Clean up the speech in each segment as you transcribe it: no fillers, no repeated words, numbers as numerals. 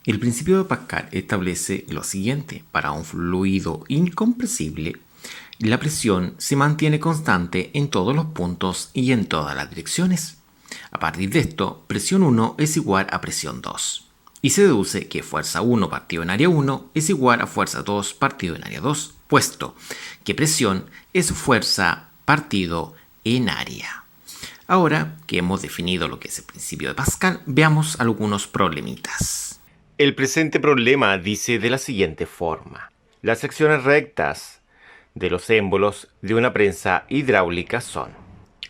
El principio de Pascal establece lo siguiente: para un fluido incompresible, la presión se mantiene constante en todos los puntos y en todas las direcciones. A partir de esto, presión 1 es igual a presión 2. Y se deduce que fuerza 1 partido en área 1 es igual a fuerza 2 partido en área 2, puesto que presión es fuerza partido en área. Ahora que hemos definido lo que es el principio de Pascal, veamos algunos problemitas. El presente problema dice de la siguiente forma: las secciones rectas de los émbolos de una prensa hidráulica son: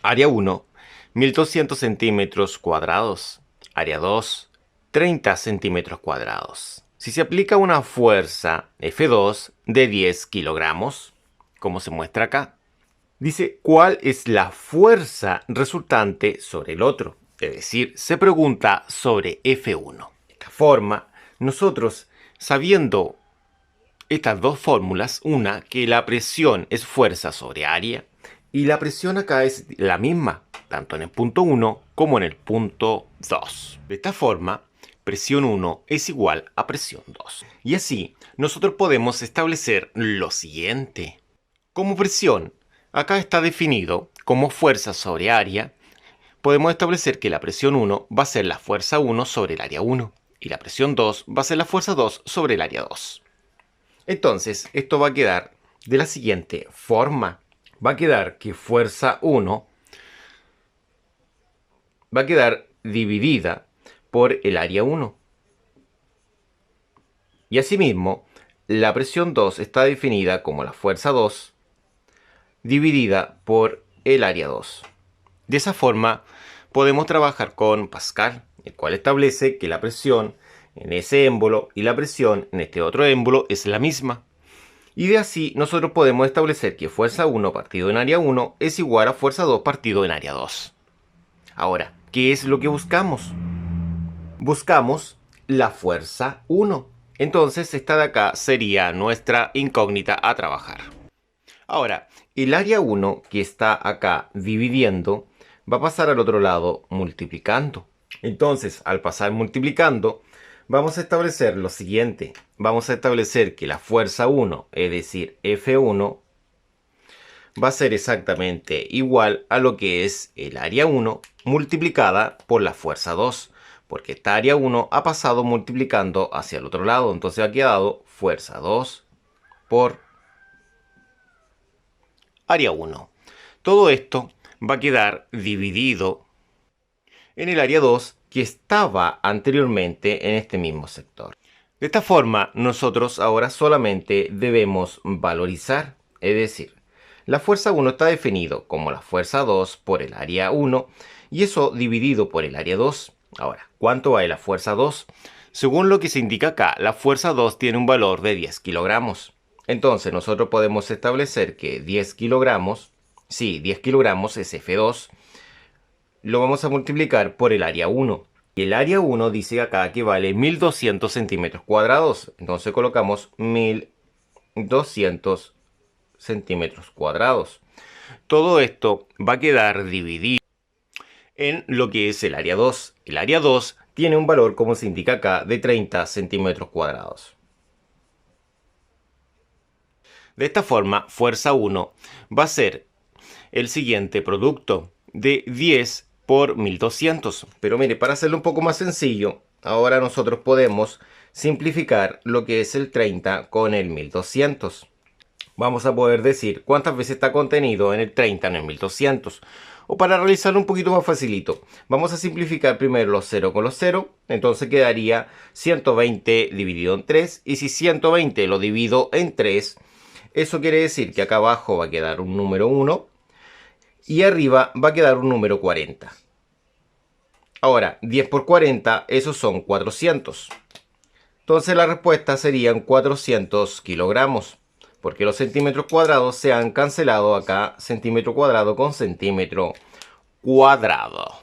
área 1, 1200 centímetros cuadrados; área 2, 30 centímetros cuadrados. Si se aplica una fuerza F2 de 10 kilogramos, como se muestra acá, dice cuál es la fuerza resultante sobre el otro. Es decir, se pregunta sobre F1. De esta forma, nosotros, sabiendo estas dos fórmulas, una, que la presión es fuerza sobre área, y la presión acá es la misma, tanto en el punto 1 como en el punto 2. De esta forma, presión 1 es igual a presión 2. Y así, nosotros podemos establecer lo siguiente. Como presión, acá está definido como fuerza sobre área, podemos establecer que la presión 1 va a ser la fuerza 1 sobre el área 1 y la presión 2 va a ser la fuerza 2 sobre el área 2. Entonces, esto va a quedar de la siguiente forma. Va a quedar que fuerza 1 va a quedar dividida por el área 1. Y asimismo, la presión 2 está definida como la fuerza 2 dividida por el área 2. De esa forma, podemos trabajar con Pascal, el cual establece que la presión en ese émbolo y la presión en este otro émbolo es la misma. Y de así nosotros podemos establecer que fuerza 1 partido en área 1 es igual a fuerza 2 partido en área 2. Ahora, ¿qué es lo que buscamos? Buscamos la fuerza 1. Entonces esta de acá sería nuestra incógnita a trabajar. Ahora, el área 1 que está acá dividiendo va a pasar al otro lado multiplicando. Entonces, al pasar multiplicando, vamos a establecer lo siguiente. Vamos a establecer que la fuerza 1, es decir, F1, va a ser exactamente igual a lo que es el área 1 multiplicada por la fuerza 2. Porque esta área 1 ha pasado multiplicando hacia el otro lado. Entonces ha quedado fuerza 2 por área 1. Todo esto va a quedar dividido en el área 2 que estaba anteriormente en este mismo sector. De esta forma, nosotros ahora solamente debemos valorizar, es decir, la fuerza 1 está definido como la fuerza 2 por el área 1 y eso dividido por el área 2. Ahora, ¿cuánto vale la fuerza 2? Según lo que se indica acá, la fuerza 2 tiene un valor de 10 kilogramos. Entonces nosotros podemos establecer que 10 kilogramos, sí, 10 kilogramos es F2, lo vamos a multiplicar por el área 1. Y el área 1 dice acá que vale 1200 centímetros cuadrados. Entonces colocamos 1200 centímetros cuadrados. Todo esto va a quedar dividido en lo que es el área 2. El área 2 tiene un valor, como se indica acá, de 30 centímetros cuadrados. De esta forma, fuerza 1 va a ser el siguiente producto de 10 por 1200. Pero mire, para hacerlo un poco más sencillo, ahora nosotros podemos simplificar lo que es el 30 con el 1200. Vamos a poder decir cuántas veces está contenido en el 30 en el 1200. O para realizarlo un poquito más facilito, vamos a simplificar primero los 0 con los 0. Entonces quedaría 120 dividido en 3. Y si 120 lo divido en 3, eso quiere decir que acá abajo va a quedar un número 1 y arriba va a quedar un número 40. Ahora, 10 por 40, esos son 400. Entonces la respuesta serían 400 kilogramos, porque los centímetros cuadrados se han cancelado acá, centímetro cuadrado con centímetro cuadrado.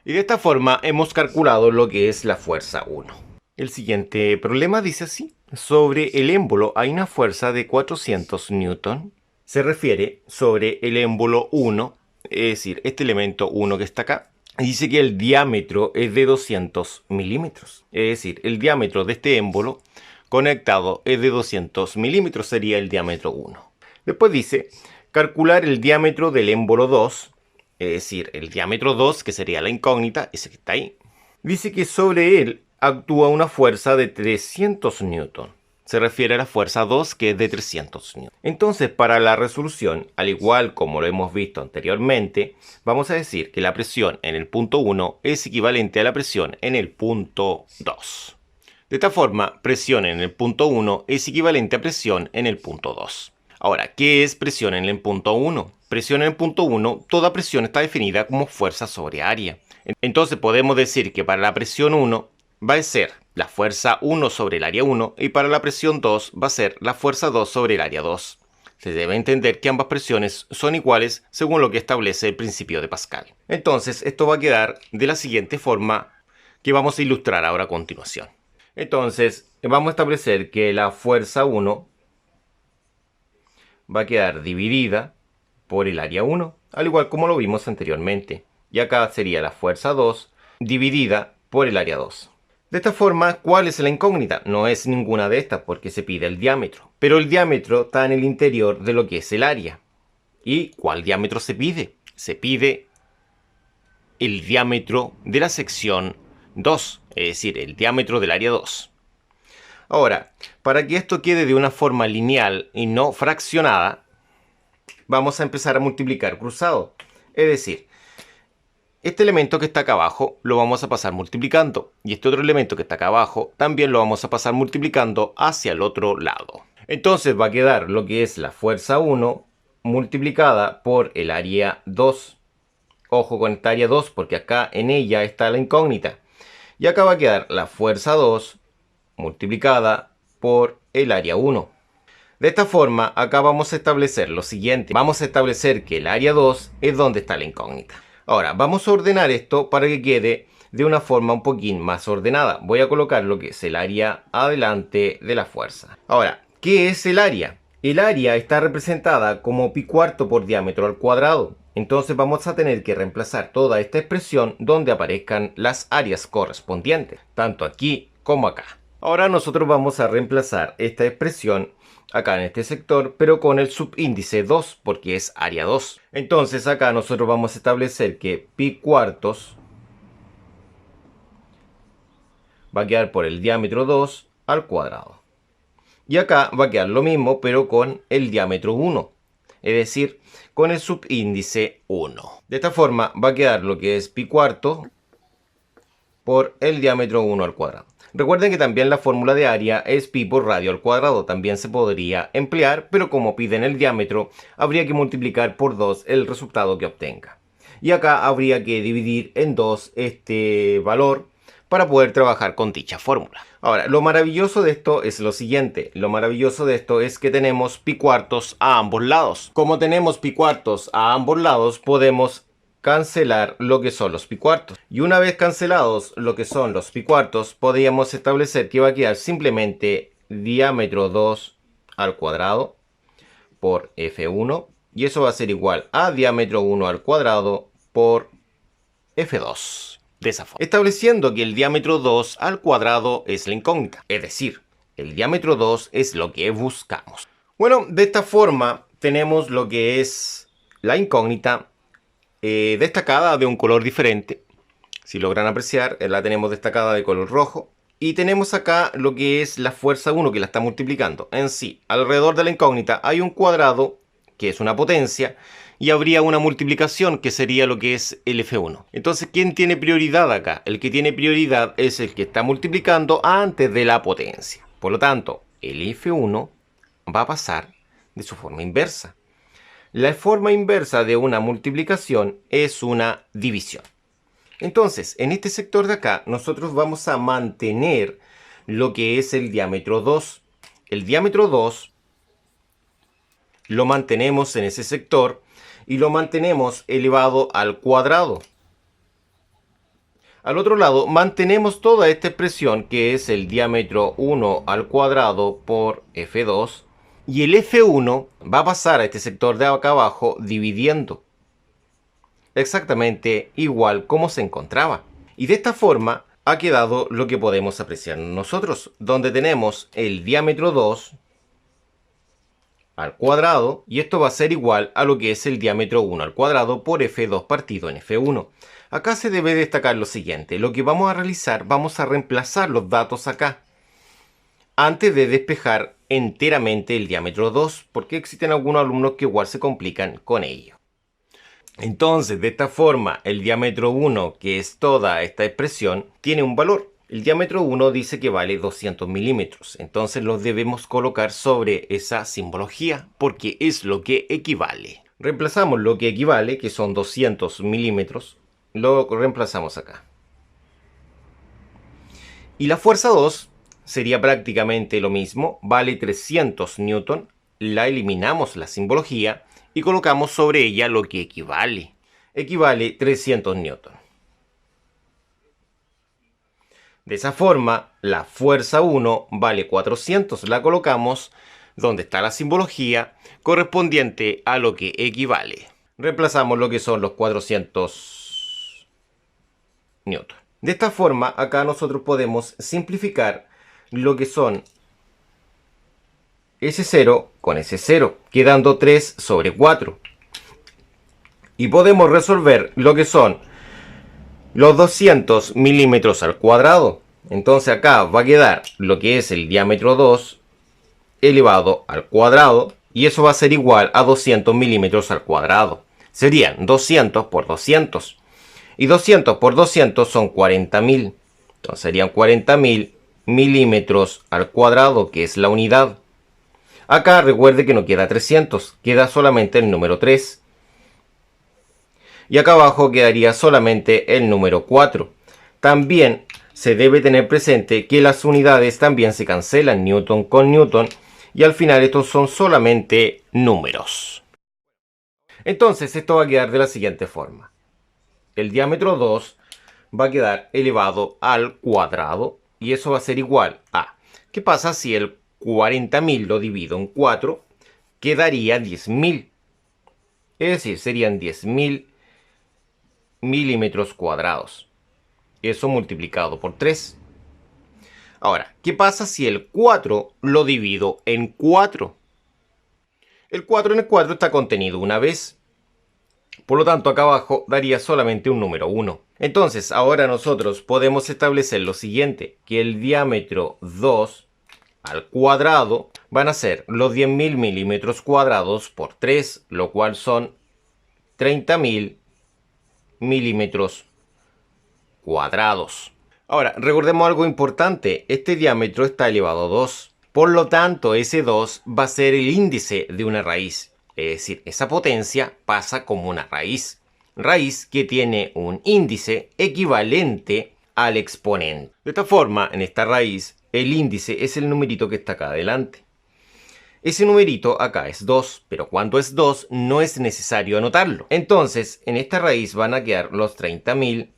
Y de esta forma hemos calculado lo que es la fuerza 1. El siguiente problema dice así: sobre el émbolo hay una fuerza de 400 newton. Se refiere sobre el émbolo 1, es decir, este elemento 1 que está acá, dice que el diámetro es de 200 milímetros. Es decir, el diámetro de este émbolo conectado es de 200 milímetros, sería el diámetro 1. Después dice, calcular el diámetro del émbolo 2, es decir, el diámetro 2, que sería la incógnita, ese que está ahí. Dice que sobre él actúa una fuerza de 300 newton. Se refiere a la fuerza 2, que es de 300 newton. Entonces, para la resolución, al igual como lo hemos visto anteriormente, vamos a decir que la presión en el punto 1 es equivalente a la presión en el punto 2. De esta forma, presión en el punto 1 es equivalente a presión en el punto 2. Ahora, ¿qué es presión en el punto 1? Presión en el punto 1, toda presión está definida como fuerza sobre área. Entonces podemos decir que para la presión 1 va a ser la fuerza 1 sobre el área 1 y para la presión 2 va a ser la fuerza 2 sobre el área 2. Se debe entender que ambas presiones son iguales según lo que establece el principio de Pascal. Entonces esto va a quedar de la siguiente forma que vamos a ilustrar ahora a continuación. Entonces vamos a establecer que la fuerza 1 va a quedar dividida por el área 1, al igual como lo vimos anteriormente. Y acá sería la fuerza 2 dividida por el área 2. De esta forma, ¿cuál es la incógnita? No es ninguna de estas porque se pide el diámetro. Pero el diámetro está en el interior de lo que es el área. ¿Y cuál diámetro se pide? Se pide el diámetro de la sección 2, es decir, el diámetro del área 2. Ahora, para que esto quede de una forma lineal y no fraccionada, vamos a empezar a multiplicar cruzado. Es decir, este elemento que está acá abajo lo vamos a pasar multiplicando. Y este otro elemento que está acá abajo también lo vamos a pasar multiplicando hacia el otro lado. Entonces va a quedar lo que es la fuerza 1 multiplicada por el área 2. Ojo con esta área 2 porque acá en ella está la incógnita. Y acá va a quedar la fuerza 2 multiplicada por el área 1. De esta forma, acá vamos a establecer lo siguiente. Vamos a establecer que el área 2 es donde está la incógnita. Ahora, vamos a ordenar esto para que quede de una forma un poquín más ordenada. Voy a colocar lo que es el área adelante de la fuerza. Ahora, ¿qué es el área? El área está representada como pi cuarto por diámetro al cuadrado. Entonces vamos a tener que reemplazar toda esta expresión donde aparezcan las áreas correspondientes, tanto aquí como acá. Ahora nosotros vamos a reemplazar esta expresión acá en este sector, pero con el subíndice 2, porque es área 2. Entonces acá nosotros vamos a establecer que pi cuartos va a quedar por el diámetro 2 al cuadrado. Y acá va a quedar lo mismo, pero con el diámetro 1, es decir, con el subíndice 1. De esta forma va a quedar lo que es pi cuarto por el diámetro 1 al cuadrado. Recuerden que también la fórmula de área es pi por radio al cuadrado. También se podría emplear, pero como piden el diámetro, habría que multiplicar por 2 el resultado que obtenga. Y acá habría que dividir en 2 este valor para poder trabajar con dicha fórmula. Ahora, lo maravilloso de esto es lo siguiente. Lo maravilloso de esto es que tenemos pi cuartos a ambos lados. Como tenemos pi cuartos a ambos lados, podemos cancelar lo que son los pi cuartos. Y una vez cancelados lo que son los pi cuartos, podríamos establecer que va a quedar simplemente diámetro 2 al cuadrado por F1. Y eso va a ser igual a diámetro 1 al cuadrado por F2. De esa forma. Estableciendo que el diámetro 2 al cuadrado es la incógnita. Es decir, el diámetro 2 es lo que buscamos. Bueno, de esta forma tenemos lo que es la incógnita destacada de un color diferente. Si logran apreciar, la tenemos destacada de color rojo. Y tenemos acá lo que es la fuerza 1 que la está multiplicando. En sí, alrededor de la incógnita hay un cuadrado que es una potencia y habría una multiplicación que sería lo que es el F1. Entonces, ¿quién tiene prioridad acá? El que tiene prioridad es el que está multiplicando antes de la potencia. Por lo tanto, el F1 va a pasar de su forma inversa. La forma inversa de una multiplicación es una división. Entonces, en este sector de acá, nosotros vamos a mantener lo que es el diámetro 2. El diámetro 2 lo mantenemos en ese sector y lo mantenemos elevado al cuadrado. Al otro lado, mantenemos toda esta expresión que es el diámetro 1 al cuadrado por F2. Y el F1 va a pasar a este sector de acá abajo dividiendo. exactamente igual como se encontraba. Y de esta forma ha quedado lo que podemos apreciar nosotros, donde tenemos el diámetro 2 al cuadrado, y esto va a ser igual a lo que es el diámetro 1 al cuadrado por F2 partido en F1. Acá se debe destacar lo siguiente: lo que vamos a realizar, vamos a reemplazar los datos acá, antes de despejar enteramente el diámetro 2, porque existen algunos alumnos que igual se complican con ello. Entonces, de esta forma, el diámetro 1, que es toda esta expresión, tiene un valor. El diámetro 1 dice que vale 200 milímetros, entonces los debemos colocar sobre esa simbología, porque es lo que equivale. Reemplazamos lo que equivale, que son 200 milímetros, lo reemplazamos acá. Y la fuerza 2 sería prácticamente lo mismo, vale 300 newton, la eliminamos la simbología y colocamos sobre ella lo que equivale. Equivale 300 newton. De esa forma, la fuerza 1 vale 400. La colocamos donde está la simbología correspondiente a lo que equivale. Reemplazamos lo que son los 400 newton. De esta forma, acá nosotros podemos simplificar lo que son S0 con S0, quedando 3 sobre 4. Y podemos resolver lo que son los 200 milímetros al cuadrado. Entonces acá va a quedar lo que es el diámetro 2 elevado al cuadrado, y eso va a ser igual a 200 milímetros al cuadrado. Serían 200 por 200. Y 200 por 200 son 40.000. Entonces serían 40.000 milímetros al cuadrado, que es la unidad. Acá recuerde que no queda 300, queda solamente el número 3. Y acá abajo quedaría solamente el número 4. También se debe tener presente que las unidades también se cancelan, newton con newton, y al final estos son solamente números. Entonces esto va a quedar de la siguiente forma. El diámetro 2 va a quedar elevado al cuadrado, y eso va a ser igual a... ¿Qué pasa si el 40.000 lo divido en 4? Quedaría 10.000. Es decir, serían 10.000 milímetros cuadrados. Eso multiplicado por 3. Ahora, ¿qué pasa si el 4 lo divido en 4? El 4 en el 4 está contenido una vez. Por lo tanto, acá abajo daría solamente un número 1. Entonces, ahora nosotros podemos establecer lo siguiente, que el diámetro 2 al cuadrado van a ser los 10.000 milímetros cuadrados por 3, lo cual son 30.000 milímetros cuadrados. Ahora, recordemos algo importante. Este diámetro está elevado a 2. Por lo tanto, ese 2 va a ser el índice de una raíz. Es decir, esa potencia pasa como una raíz. Raíz que tiene un índice equivalente al exponente. De esta forma, en esta raíz, el índice es el numerito que está acá adelante. Ese numerito acá es 2, pero cuando es 2 no es necesario anotarlo. Entonces, en esta raíz van a quedar los 30.000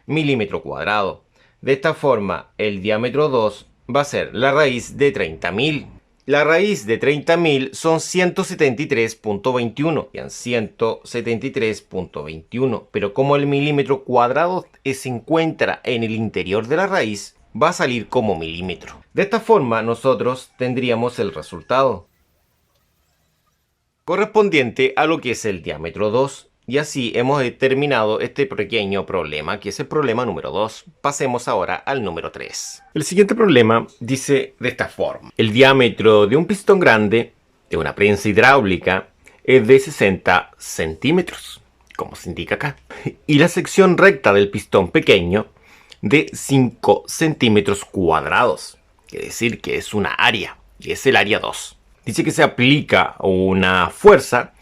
milímetros cuadrados. De esta forma, el diámetro 2 va a ser la raíz de 30.000. La raíz de 30.000 son 173.21. 173.21. Pero como el milímetro cuadrado se encuentra en el interior de la raíz, va a salir como milímetro. De esta forma, nosotros tendríamos el resultado correspondiente a lo que es el diámetro 2. Y así hemos terminado este pequeño problema, que es el problema número 2. Pasemos ahora al número 3. El siguiente problema dice de esta forma. El diámetro de un pistón grande de una prensa hidráulica es de 60 centímetros, como se indica acá. Y la sección recta del pistón pequeño de 5 centímetros cuadrados. Quiere decir que es una área, y es el área 2. Dice que se aplica una fuerza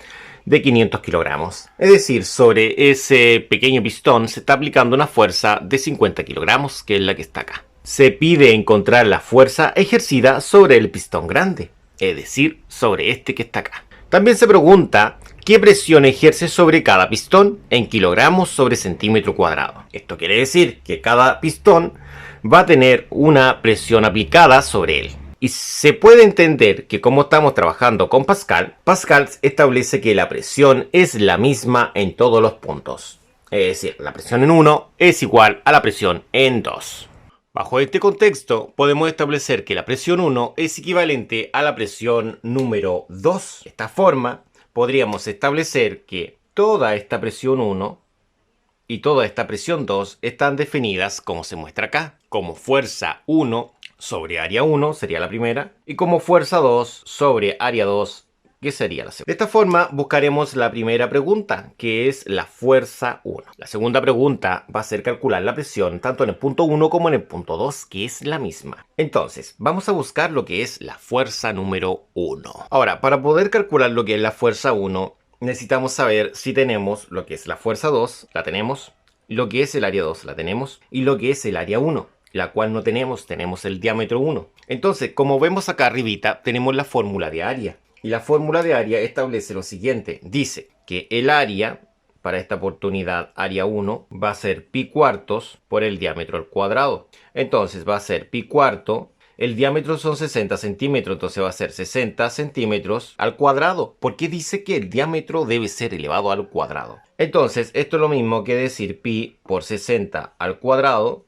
de 500 kilogramos. Es decir, sobre ese pequeño pistón se está aplicando una fuerza de 50 kilogramos, que es la que está acá. Se pide encontrar la fuerza ejercida sobre el pistón grande, es decir, sobre este que está acá. También se pregunta qué presión ejerce sobre cada pistón en kilogramos sobre centímetro cuadrado. Esto quiere decir que cada pistón va a tener una presión aplicada sobre él. Y se puede entender que como estamos trabajando con Pascal, Pascal establece que la presión es la misma en todos los puntos. Es decir, la presión en 1 es igual a la presión en 2. Bajo este contexto, podemos establecer que la presión 1 es equivalente a la presión número 2. De esta forma, podríamos establecer que toda esta presión 1 y toda esta presión 2 están definidas como se muestra acá, como fuerza 1 sobre área 1 sería la primera, y como fuerza 2 sobre área 2, que sería la segunda. De esta forma buscaremos la primera pregunta, que es la fuerza 1. La segunda pregunta va a ser calcular la presión tanto en el punto 1 como en el punto 2, que es la misma. Entonces, vamos a buscar lo que es la fuerza número 1. Ahora, para poder calcular lo que es la fuerza 1, necesitamos saber si tenemos lo que es la fuerza 2, la tenemos, lo que es el área 2, la tenemos, y lo que es el área 1. La cual no tenemos el diámetro 1. Entonces, como vemos acá arribita, tenemos la fórmula de área. Y la fórmula de área establece lo siguiente. Dice que el área, para esta oportunidad, área 1, va a ser pi cuartos por el diámetro al cuadrado. Entonces, va a ser pi cuarto. El diámetro son 60 centímetros, entonces va a ser 60 centímetros al cuadrado. Porque dice que el diámetro debe ser elevado al cuadrado. Entonces, esto es lo mismo que decir pi por 60 al cuadrado.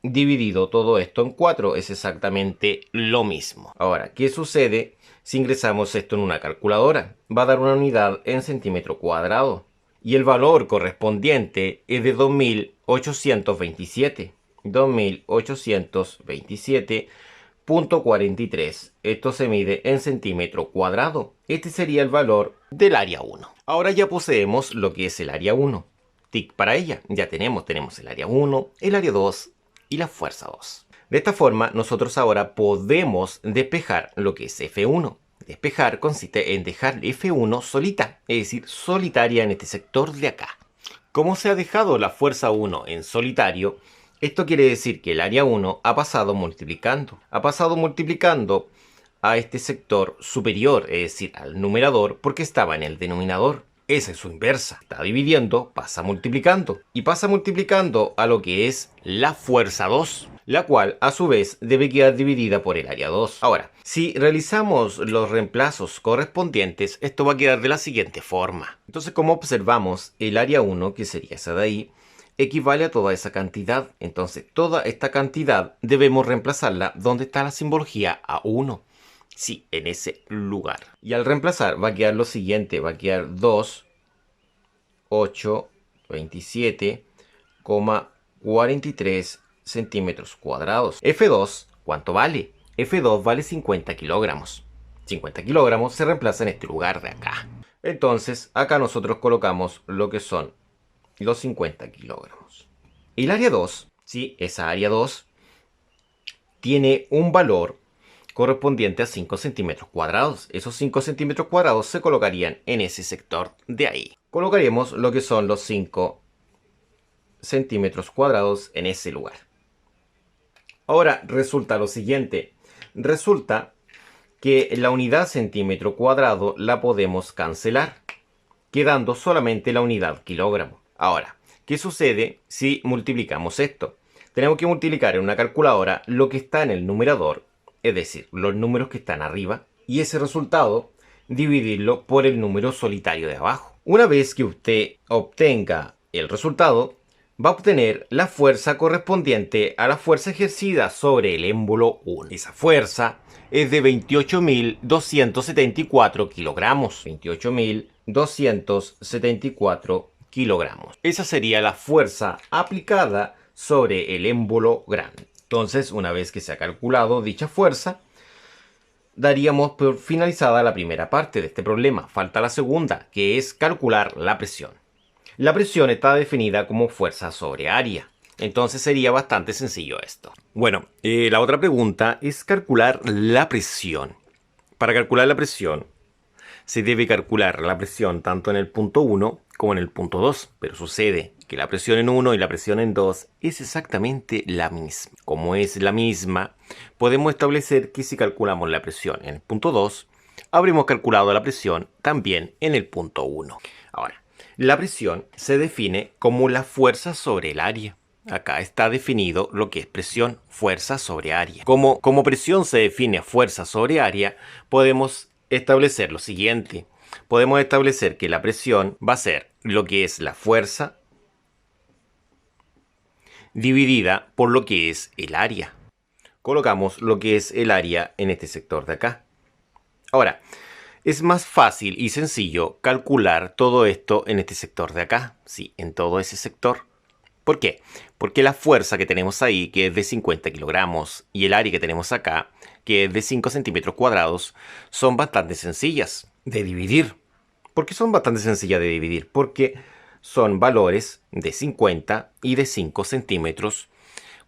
Dividido todo esto en 4 es exactamente lo mismo. Ahora, ¿qué sucede si ingresamos esto en una calculadora? Va a dar una unidad en centímetro cuadrado. Y el valor correspondiente es de 2827. 2827.43. Esto se mide en centímetro cuadrado. Este sería el valor del área 1. Ahora ya poseemos lo que es el área 1. Tic para ella. Ya tenemos el área 1, el área 2 y la fuerza 2. De esta forma, nosotros ahora podemos despejar lo que es F1. Despejar consiste en dejar F1 solita, es decir, solitaria en este sector de acá. Como se ha dejado la fuerza 1 en solitario, esto quiere decir que el área 1 ha pasado multiplicando. Ha pasado multiplicando a este sector superior, es decir, al numerador, porque estaba en el denominador. Esa es su inversa. Está dividiendo, pasa multiplicando. Y pasa multiplicando a lo que es la fuerza 2, la cual a su vez debe quedar dividida por el área 2. Ahora, si realizamos los reemplazos correspondientes, esto va a quedar de la siguiente forma. Entonces, como observamos, el área 1, que sería esa de ahí, equivale a toda esa cantidad. Entonces, toda esta cantidad debemos reemplazarla donde está la simbología A1. Sí, en ese lugar. Y al reemplazar va a quedar lo siguiente. Va a quedar 2,827,43 centímetros cuadrados. F2, ¿cuánto vale? F2 vale 50 kilogramos. 50 kilogramos se reemplaza en este lugar de acá. Entonces, acá nosotros colocamos lo que son los 50 kilogramos. Y el área 2, sí, esa área 2 tiene un valor correspondiente a 5 centímetros cuadrados. Esos 5 centímetros cuadrados se colocarían en ese sector de ahí. Colocaríamos lo que son los 5 centímetros cuadrados en ese lugar. Ahora resulta lo siguiente. Resulta que la unidad centímetro cuadrado la podemos cancelar, quedando solamente la unidad kilogramo. Ahora, ¿qué sucede si multiplicamos esto? Tenemos que multiplicar en una calculadora lo que está en el numerador, es decir, los números que están arriba, y ese resultado dividirlo por el número solitario de abajo. Una vez que usted obtenga el resultado, va a obtener la fuerza correspondiente a la fuerza ejercida sobre el émbolo 1. Esa fuerza es de 28.274 kilogramos. 28.274 kilogramos. Esa sería la fuerza aplicada sobre el émbolo grande. Entonces, una vez que se ha calculado dicha fuerza, daríamos por finalizada la primera parte de este problema. Falta la segunda, que es calcular la presión. La presión está definida como fuerza sobre área. Entonces sería bastante sencillo esto. Bueno, la otra pregunta es calcular la presión. Para calcular la presión, se debe calcular la presión tanto en el punto 1 como en el punto 2. Pero sucede que la presión en 1 y la presión en 2 es exactamente la misma. Como es la misma, podemos establecer que si calculamos la presión en el punto 2, habremos calculado la presión también en el punto 1. Ahora, la presión se define como la fuerza sobre el área. acá está definido lo que es presión, fuerza sobre área. Como presión se define fuerza sobre área, podemos establecer lo siguiente. Podemos establecer que la presión va a ser lo que es la fuerza dividida por lo que es el área. Colocamos lo que es el área en este sector de acá. Ahora, es más fácil y sencillo calcular todo esto en este sector de acá, sí, en todo ese sector. ¿Por qué? Porque la fuerza que tenemos ahí, que es de 50 kilogramos, y el área que tenemos acá, que es de 5 centímetros cuadrados, son bastante sencillas de dividir. ¿Por qué son bastante sencillas de dividir? Porque son valores de 50 y de 5 centímetros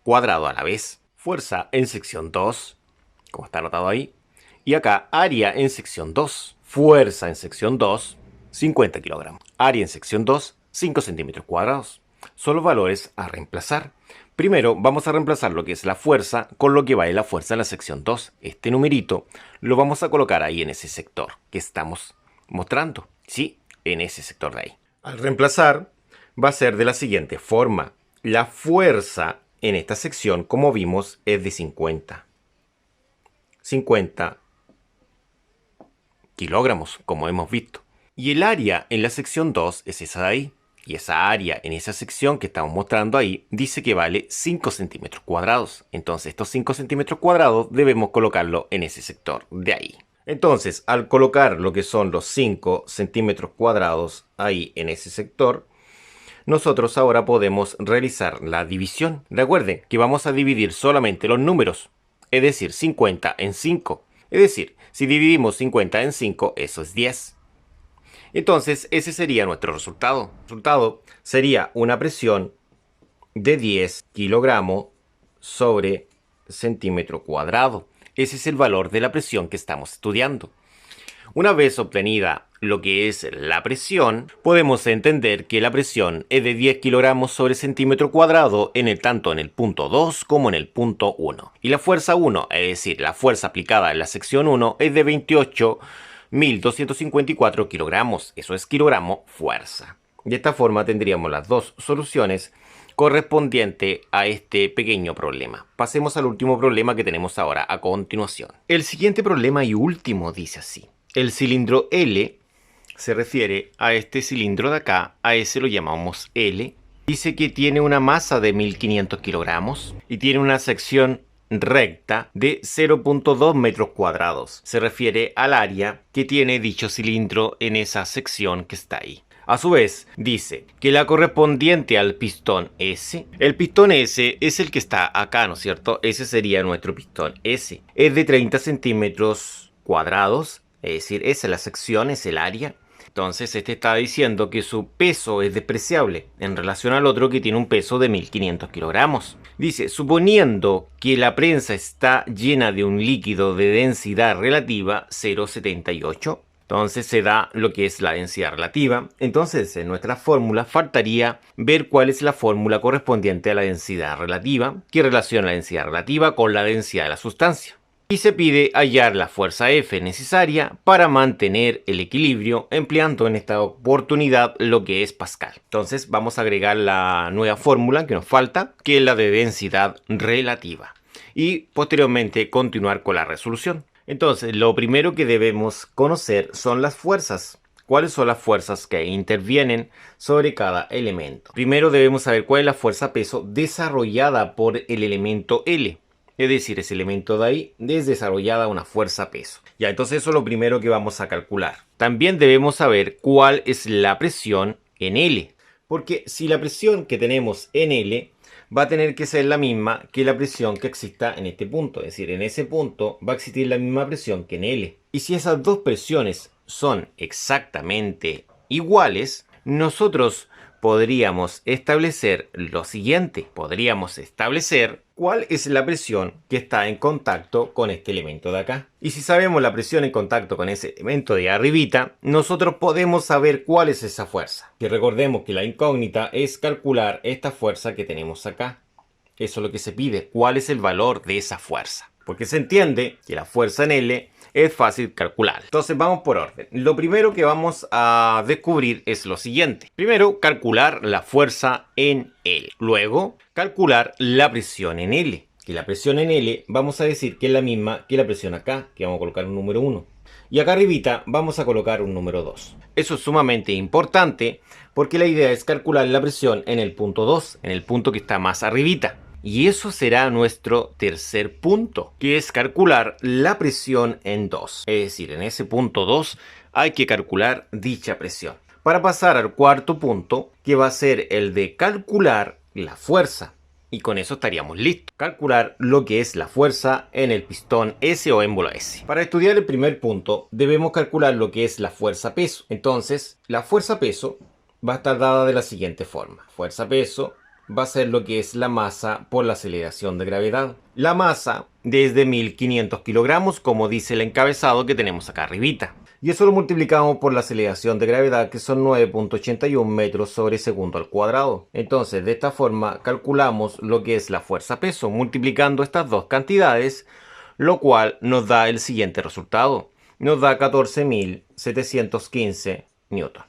cuadrados a la vez. Fuerza en sección 2, como está anotado ahí. Y acá, área en sección 2. Fuerza en sección 2, 50 kilogramos. Área en sección 2, 5 centímetros cuadrados. Son los valores a reemplazar. Primero vamos a reemplazar lo que es la fuerza con lo que vale la fuerza en la sección 2. Este numerito lo vamos a colocar ahí en ese sector que estamos mostrando. Sí, en ese sector de ahí. Al reemplazar va a ser de la siguiente forma. La fuerza en esta sección, como vimos, es de 50 kilogramos, como hemos visto. Y el área en la sección 2 es esa de ahí. Y esa área en esa sección que estamos mostrando ahí dice que vale 5 centímetros cuadrados. Entonces estos 5 centímetros cuadrados debemos colocarlo en ese sector de ahí. Entonces, al colocar lo que son los 5 centímetros cuadrados ahí en ese sector, nosotros ahora podemos realizar la división. Recuerden que vamos a dividir solamente los números, es decir, 50 en 5. Es decir, si dividimos 50 en 5, eso es 10. Entonces, ese sería nuestro resultado. El resultado sería una presión de 10 kilogramos sobre centímetro cuadrado. Ese es el valor de la presión que estamos estudiando. Una vez obtenida lo que es la presión, podemos entender que la presión es de 10 kilogramos sobre centímetro cuadrado tanto en el punto 2 como en el punto 1. Y la fuerza 1, es decir, la fuerza aplicada en la sección 1, es de 28.254 kilogramos. Eso es kilogramo fuerza. De esta forma tendríamos las dos soluciones correspondientes a este pequeño problema. Pasemos al último problema que tenemos ahora a continuación. El siguiente problema y último dice así. El cilindro L se refiere a este cilindro de acá, a ese lo llamamos L. Dice que tiene una masa de 1500 kilogramos y tiene una sección recta de 0.2 metros cuadrados. Se refiere al área que tiene dicho cilindro en esa sección que está ahí. A su vez, dice que la correspondiente al pistón S, el pistón S es el que está acá, ¿no es cierto? Ese sería nuestro pistón S. Es de 30 centímetros cuadrados, es decir, esa es la sección, es el área. Entonces, este está diciendo que su peso es despreciable en relación al otro que tiene un peso de 1500 kilogramos. Dice, suponiendo que la prensa está llena de un líquido de densidad relativa 0,78, entonces se da lo que es la densidad relativa. Entonces, en nuestra fórmula faltaría ver cuál es la fórmula correspondiente a la densidad relativa, que relaciona la densidad relativa con la densidad de la sustancia. Y se pide hallar la fuerza F necesaria para mantener el equilibrio, empleando en esta oportunidad lo que es Pascal. Entonces vamos a agregar la nueva fórmula que nos falta, que es la de densidad relativa. Y posteriormente continuar con la resolución. Entonces lo primero que debemos conocer son las fuerzas. ¿Cuáles son las fuerzas que intervienen sobre cada elemento? Primero debemos saber cuál es la fuerza peso desarrollada por el elemento L. Es decir, ese elemento de ahí es desarrollada una fuerza peso. Ya, entonces eso es lo primero que vamos a calcular. También debemos saber cuál es la presión en L. Porque si la presión que tenemos en L va a tener que ser la misma que la presión que exista en este punto. Es decir, en ese punto va a existir la misma presión que en L. Y si esas dos presiones son exactamente iguales, nosotros podríamos establecer lo siguiente. Podríamos establecer cuál es la presión que está en contacto con este elemento de acá. Y si sabemos la presión en contacto con ese elemento de arribita, nosotros podemos saber cuál es esa fuerza. Y recordemos que la incógnita es calcular esta fuerza que tenemos acá. Eso es lo que se pide. ¿Cuál es el valor de esa fuerza? porque se entiende que la fuerza en L es fácil calcular. Entonces vamos por orden. Lo primero que vamos a descubrir es lo siguiente. Primero, calcular la fuerza en L. Luego, calcular la presión en L. Que la presión en L vamos a decir que es la misma que la presión acá, que vamos a colocar un número 1. Y acá arribita vamos a colocar un número 2. Eso es sumamente importante porque la idea es calcular la presión en el punto 2, en el punto que está más arribita. Y eso será nuestro tercer punto, que es calcular la presión en 2. Es decir, en ese punto 2 hay que calcular dicha presión. Para pasar al cuarto punto, que va a ser el de calcular la fuerza. Y con eso estaríamos listos. Calcular lo que es la fuerza en el pistón S o émbolo S. Para estudiar el primer punto, debemos calcular lo que es la fuerza-peso. Entonces, la fuerza-peso va a estar dada de la siguiente forma. Fuerza-peso va a ser lo que es la masa por la aceleración de gravedad. La masa desde 1500 kilogramos, como dice el encabezado que tenemos acá arribita. Y eso lo multiplicamos por la aceleración de gravedad, que son 9.81 metros sobre segundo al cuadrado. Entonces, de esta forma, calculamos lo que es la fuerza-peso, multiplicando estas dos cantidades, lo cual nos da el siguiente resultado. Nos da 14.715 newton.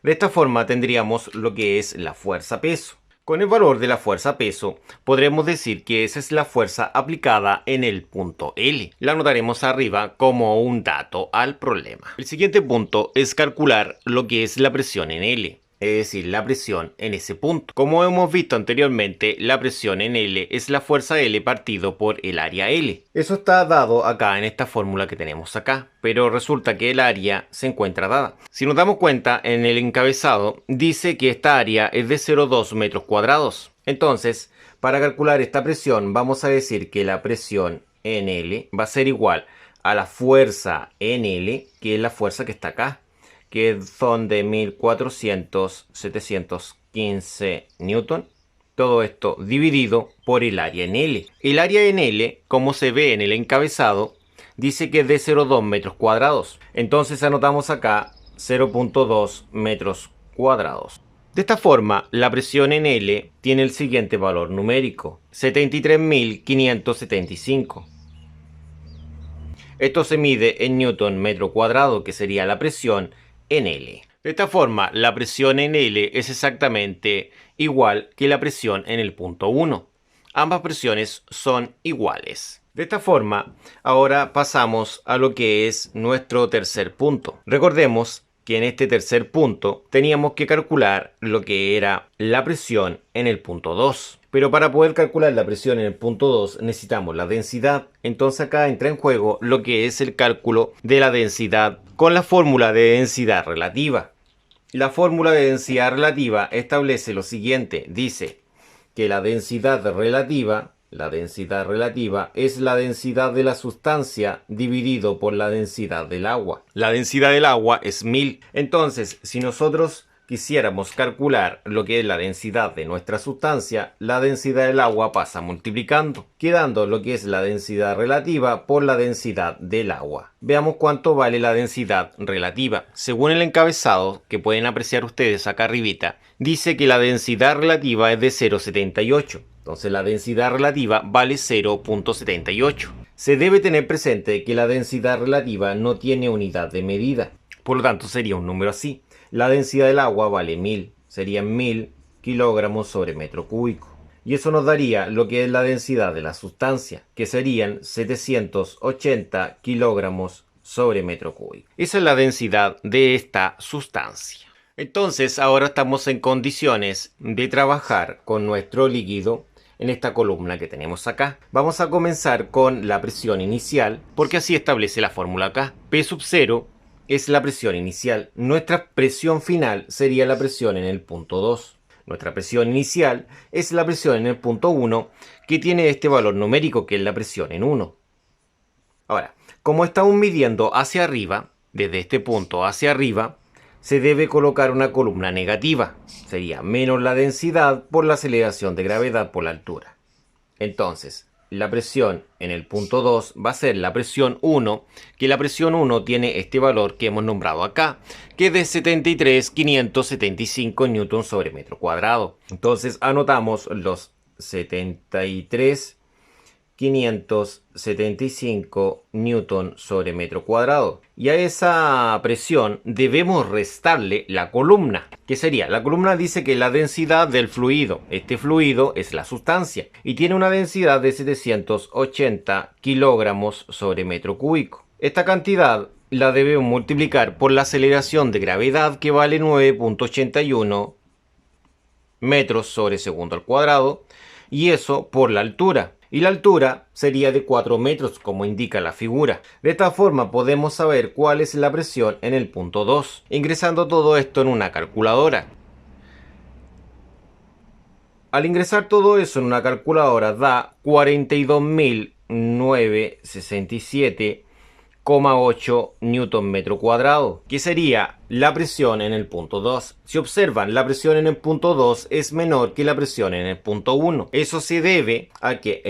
De esta forma, tendríamos lo que es la fuerza-peso. Con el valor de la fuerza-peso, podremos decir que esa es la fuerza aplicada en el punto L. La anotaremos arriba como un dato al problema. El siguiente punto es calcular lo que es la presión en L, es decir, la presión en ese punto. Como hemos visto anteriormente, la presión en L es la fuerza L partido por el área L. Eso está dado acá en esta fórmula que tenemos acá, pero resulta que el área se encuentra dada. Si nos damos cuenta, en el encabezado dice que esta área es de 0,2 metros cuadrados. Entonces, para calcular esta presión, vamos a decir que la presión en L va a ser igual a la fuerza en L, que es la fuerza que está acá, que son de 1400-715 newton. Todo esto dividido por el área en L. El área en L, como se ve en el encabezado, dice que es de 0,2 metros cuadrados. Entonces anotamos acá 0,2 metros cuadrados. De esta forma, la presión en L tiene el siguiente valor numérico: 73.575. Esto se mide en newton metro cuadrado, que sería la presión en L. De esta forma, la presión en L es exactamente igual que la presión en el punto 1. Ambas presiones son iguales. De esta forma, ahora pasamos a lo que es nuestro tercer punto. Recordemos que en este tercer punto teníamos que calcular lo que era la presión en el punto 2. Pero para poder calcular la presión en el punto 2 necesitamos la densidad. Entonces acá entra en juego lo que es el cálculo de la densidad con la fórmula de densidad relativa. La fórmula de densidad relativa establece lo siguiente. Dice que la densidad relativa es la densidad de la sustancia dividido por la densidad del agua. La densidad del agua es 1000. Entonces, si nosotros quisiéramos calcular lo que es la densidad de nuestra sustancia, la densidad del agua pasa multiplicando, quedando lo que es la densidad relativa por la densidad del agua. Veamos cuánto vale la densidad relativa. Según el encabezado, que pueden apreciar ustedes acá arribita, dice que la densidad relativa es de 0,78. Entonces la densidad relativa vale 0,78. Se debe tener presente que la densidad relativa no tiene unidad de medida. Por lo tanto, sería un número así. La densidad del agua vale 1000, serían 1000 kilogramos sobre metro cúbico. Y eso nos daría lo que es la densidad de la sustancia, que serían 780 kilogramos sobre metro cúbico. Esa es la densidad de esta sustancia. Entonces, ahora estamos en condiciones de trabajar con nuestro líquido en esta columna que tenemos acá. Vamos a comenzar con la presión inicial, porque así establece la fórmula acá. P sub 0 es la presión inicial. Nuestra presión final sería la presión en el punto 2. Nuestra presión inicial es la presión en el punto 1, que tiene este valor numérico, que es la presión en 1. Ahora, como estamos midiendo hacia arriba, desde este punto hacia arriba, se debe colocar una columna negativa. Sería menos la densidad por la aceleración de gravedad por la altura. Entonces, la presión en el punto 2 va a ser la presión 1, que la presión 1 tiene este valor que hemos nombrado acá, que es de 73.575 newton sobre metro cuadrado. Entonces anotamos los 73 575 newton sobre metro cuadrado. Y a esa presión debemos restarle la columna. ¿Qué sería? La columna dice que la densidad del fluido, este fluido es la sustancia, y tiene una densidad de 780 kilogramos sobre metro cúbico. Esta cantidad la debemos multiplicar por la aceleración de gravedad, que vale 9.81 metros sobre segundo al cuadrado, y eso por la altura. Y la altura sería de 4 metros, como indica la figura. De esta forma podemos saber cuál es la presión en el punto 2, ingresando todo esto en una calculadora. Al ingresar todo eso en una calculadora da 42.967,8 newton metro cuadrado, que sería la presión en el punto 2. Si observan, la presión en el punto 2 es menor que la presión en el punto 1. Eso se debe a que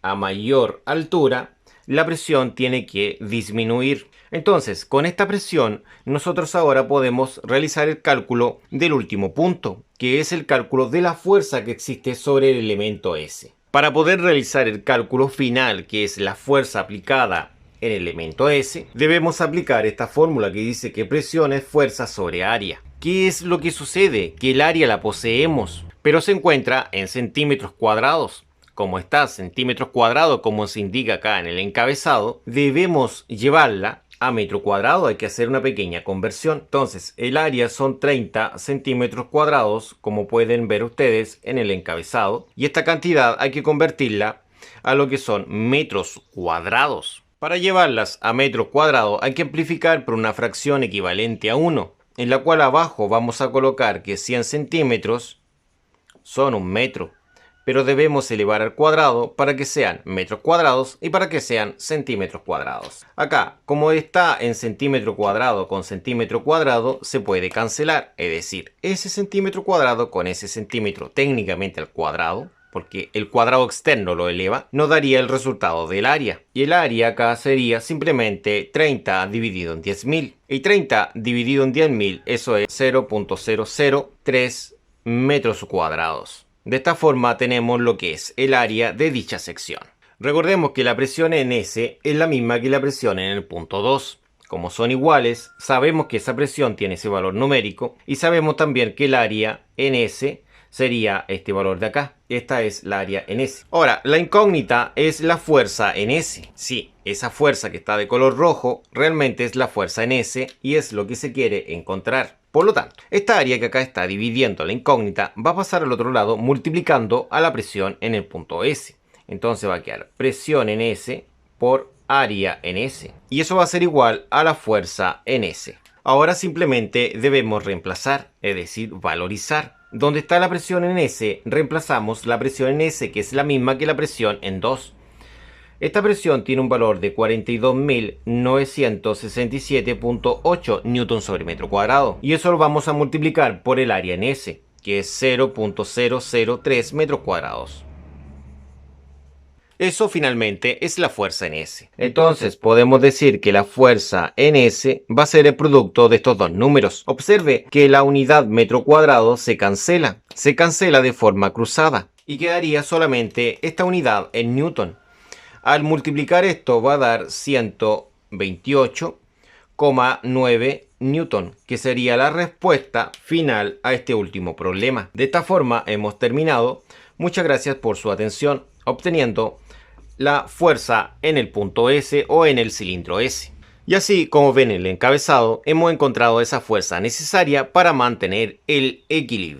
a mayor altura la presión tiene que disminuir. Entonces, con esta presión, nosotros ahora podemos realizar el cálculo del último punto, que es el cálculo de la fuerza que existe sobre el elemento S. Para poder realizar el cálculo final, que es la fuerza aplicada en el elemento S, debemos aplicar esta fórmula que dice que presión es fuerza sobre área. ¿Qué es lo que sucede? Que el área la poseemos, pero se encuentra en centímetros cuadrados. Como está centímetros cuadrados, como se indica acá en el encabezado, debemos llevarla a metro cuadrado. Hay que hacer una pequeña conversión. Entonces, el área son 30 centímetros cuadrados, como pueden ver ustedes en el encabezado. Y esta cantidad hay que convertirla a lo que son metros cuadrados. Para llevarlas a metro cuadrado hay que amplificar por una fracción equivalente a 1, en la cual abajo vamos a colocar que 100 centímetros son 1 metro, pero debemos elevar al cuadrado para que sean metros cuadrados y para que sean centímetros cuadrados. Acá, como está en centímetro cuadrado con centímetro cuadrado, se puede cancelar, es decir, ese centímetro cuadrado con ese centímetro técnicamente al cuadrado, porque el cuadrado externo lo eleva, nos daría el resultado del área. Y el área acá sería simplemente 30 dividido en 10.000. Y 30 dividido en 10.000, eso es 0.003 metros cuadrados. De esta forma tenemos lo que es el área de dicha sección. Recordemos que la presión en S es la misma que la presión en el punto 2. Como son iguales, sabemos que esa presión tiene ese valor numérico y sabemos también que el área en S sería este valor de acá. Esta es la área en S. Ahora, la incógnita es la fuerza en S. Sí, esa fuerza que está de color rojo realmente es la fuerza en S y es lo que se quiere encontrar. Por lo tanto, esta área que acá está dividiendo la incógnita va a pasar al otro lado multiplicando a la presión en el punto S. Entonces va a quedar presión en S por área en S. Y eso va a ser igual a la fuerza en S. Ahora simplemente debemos reemplazar, es decir, valorizar. Donde está la presión en S, reemplazamos la presión en S, que es la misma que la presión en 2. Esta presión tiene un valor de 42.967,8 newton sobre metro cuadrado. Y eso lo vamos a multiplicar por el área en S, que es 0.003 metros cuadrados. Eso finalmente es la fuerza en S. Entonces podemos decir que la fuerza en S va a ser el producto de estos dos números. Observe que la unidad metro cuadrado se cancela de forma cruzada y quedaría solamente esta unidad en newton. Al multiplicar esto va a dar 128,9 newton, que sería la respuesta final a este último problema. De esta forma hemos terminado. Muchas gracias por su atención, obteniendo la fuerza en el punto S o en el cilindro S. Y así como ven en el encabezado, hemos encontrado esa fuerza necesaria para mantener el equilibrio.